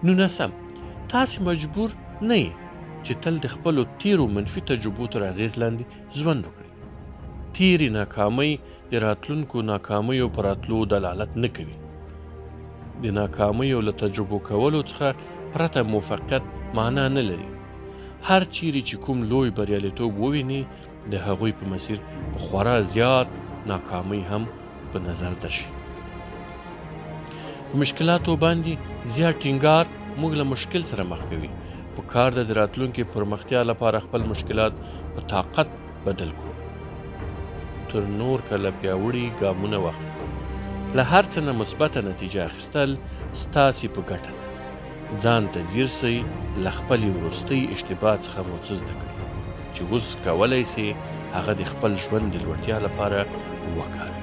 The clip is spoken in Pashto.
19 تاسې مجبور نه یې چې تل د خپلو تیرو منفي تجربو تر اغېز لاندې ژوند وکړئ. تیرې ناکامۍ د راتلونکو ناکامیو پر راتلو دلالت نه کوي. د ناکامیو له تجربو کولو څخه پرته موفقیت معنا نه لري. هر چیرې چې کوم لوی بریالیتوب وویني د هغوی په مسیر په خورا زیات ناکامۍ هم په نظر درشي. په مشکلاتو باندې زیات ټینګار موږ له مشکل سره مخ کوي. په کار د راتلونکي پرمختیا لپاره خپل مشکلات په طاقت بدل کړو. تر نور کله پیاوړي ګامونه واخلئ. له هر څه نه مثبته نتیجه اخیستل ستاسې په ګټه ده. ځان ته ځیر سئ، له خپلې وروستۍ اشتباه څخه مو څه زده کړئ چې اوس کولی سئ هغه د خپل ژوند د لوړتیا لپاره وکاروئ.